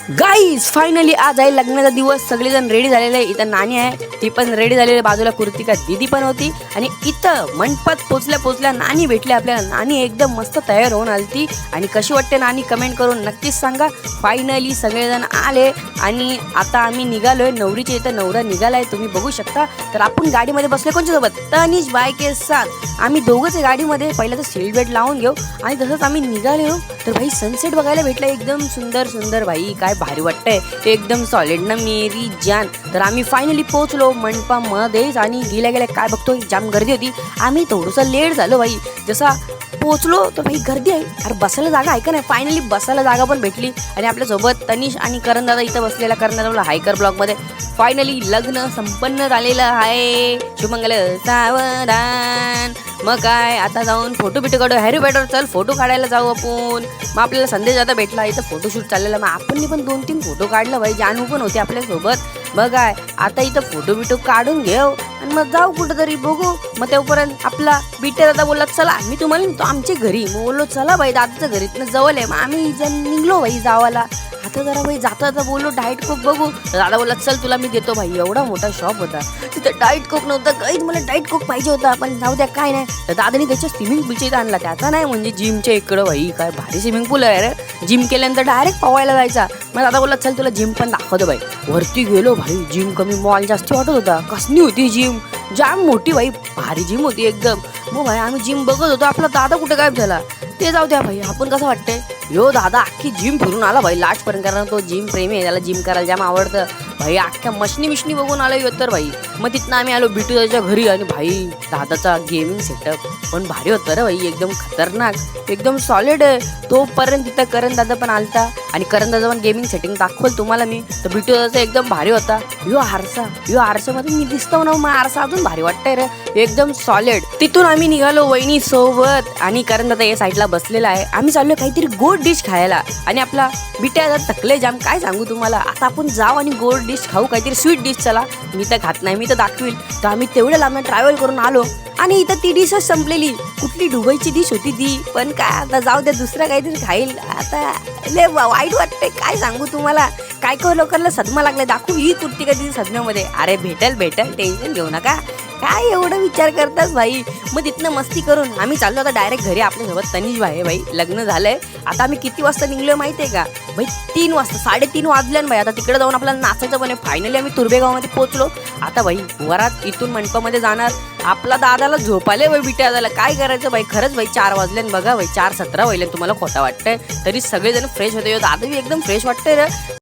Guys finally आज आहे लग्नाचा दिवस. सगळेजण रेडी झालेले आहे. इथं नानी आहे, ती पण रेडी झालेली. बाजूला कृतिका दीदी पण होती. आणि इथं मंडपात पोचल्या नानी भेटली आपल्याला. नानी एकदम मस्त तयार होऊन आलती. आणि कशी वाटते नानी कमेंट करून नक्कीच सांगा. फायनली सगळेजण आले आणि आता आम्ही निघालोय. नवरीच्या इथं नवरा निघालाय, तुम्ही बघू शकता. तर आपण गाडीमध्ये बसलोय कोणच्या सोबत? तनिष बाय के साथ. आम्ही दोघंच आहे गाडीमध्ये. पहिला तर सीट बेल्ट लावून घेऊ. आणि तसंच आम्ही निघालो तर भाई सनसेट बघायला भेटला. एकदम सुंदर सुंदर भाई, काय भारी वाटतंय एकदम सॉलिड ना मेरी जान. तर आम्ही फायनली पोहोचलो मंडपामध्येच. आणि गेल्या गेल्या काय बघतोय, जाम गर्दी होती. आम्ही थोडंसं लेट झालो भाई. जसा पोहोचलो तर भाई गर्दी आहे. अरे बसायला जागा आहे का नाही? फायनली बसायला जागा पण भेटली. आणि आपल्यासोबत तनिष आणि करण दादा इथं बसलेला. करण दादा हायकर ब्लॉकमध्ये. फायनली लग्न संपन्न झालेलं आहे. शुभमंगल सावधान. मग काय आता जाऊन फोटो बिटो काढू. हॅरी पॉटर चल फोटो काढायला जाऊ आपण. मग आपल्याला संदेश आता भेटला. इथं फोटोशूट चाललेला. मग आपण पण 2-3 फोटो काढलं भाई. जानू पण होते आपल्यासोबत. मग काय आता इथं फोटो बिटो काढून घेऊ आणि मग जाऊ कुठंतरी बघू. मग तेव्हापर्यंत आपला बिटे दादा बोलला चला मी तुम्हाला नेतो आमच्या घरी. मग बोललो चला भाई दादाच्या घरीतनं जवळ आहे. मग आम्ही जण निघलो भाई जावाला. आता जरा भाई जाता बोललो डाएट कोक बघू. तर दादा बोलला चल तुला मी देतो भाई. एवढा मोठा शॉप होता तिथं. डाएट कोक नव्हता काहीच. मला डाएट कोक पाहिजे होता पण जाऊ द्या काय नाही. तर दादानी त्याच्या स्विमिंग पूलच्या इथं आणला. त्याचा नाही म्हणजे जिमच्या इकडं भाई. काय भारी स्विमिंग पूल आहे रे. जिम केल्यानंतर डायरेक्ट पवायला जायचा. मग दादा बोलला चल तुला जिम पण दाखवतो भाई. वरती गेलो भाई. जिम कमी मॉल जास्त वाटत होता. कसली होती जिम, जाम मोठी भाई. भारी जिम होती एकदम. मग भाई आम्ही जिम बघत होतो. आपला दादा कुठे गायब झाला ते जाऊ द्या भाई. आपण कसं वाटतंय यो दादा अख्खी जिम फिरून आला भाई लास्ट पर्यंत. कारण तो जिम प्रेमी आहे, त्याला जिम करायला जाम आवडतं भाई. अख्ख्या मशनी बघून आलो यो तर भाई. मग तिथनं आम्ही आलो बिटू दादाच्या घरी. आणि भाई दादाचा गेमिंग सेटअप पण भारी होतं रे भाई. एकदम खतरनाक, एकदम सॉलिड आहे. तोपर्यंत तिथं करण दादा पण आलता. आणि करण दादा पण गेमिंग सेटिंग दाखवल तुम्हाला मी. तर बिटू दादाचा एकदम भारी होता. यो आरशामध्ये मी दिसतो ना. मग आरसा अजून भारी वाटतंय रे, एकदम सॉलिड. तिथून आम्ही निघालो वहिनी सोबत. आणि करण दादा या साईडला बसलेला आहे. आम्ही चाललो काहीतरी गोड डिश खायला. आणि आपला बिट्या दादा थकले जाम, काय सांगू तुम्हाला. आता आपण जाऊ आणि गोड डिश खाऊ, काहीतरी स्वीट डिश. चला मी तर खात नाही, मी तर दाखवील. तर आम्ही तेवढ्या लांब ट्रॅव्हल करून आलो. आणि इथं ती डिशच संपलेली. कुठली दुबईची डिश होती ती. पण काय आता जाऊ द्या, दुसरं काहीतरी खाईल. आता लय वाईट वाटतंय, काय सांगू तुम्हाला. काय लोकांना सदमा लागलाय. दाखवू ही कुर्ती कधी सदम्यामध्ये. अरे भेटल टेन्शन घेऊ नका. काय एवढं विचार करतास भाई. मग तिथनं मस्ती करून आम्ही चाललो आता डायरेक्ट घरी. आपल्यासोबत तनिष भाई. भाई लग्न झालंय. आता आम्ही किती वाजता निघलोय माहिती आहे का भाई? 3 वाजता, 3:30 वाजले भाई. आता तिकडे जाऊन आपल्याला नाचायचं पण आहे. फायनली आम्ही तुर्बेगावमध्ये पोहोचलो. आता भाई वरात इथून मंडपामध्ये जाणार. आपला दादाला झोपाले भाई. बिट्या दादाला काय करायचं भाई. खरंच भाई 4 वाजले बघा भाई. 4:17 वाजले. तुम्हाला खोटा वाटतंय तरी सगळेजण फ्रेश होते. दादा एकदम फ्रेश वाटतंय रे.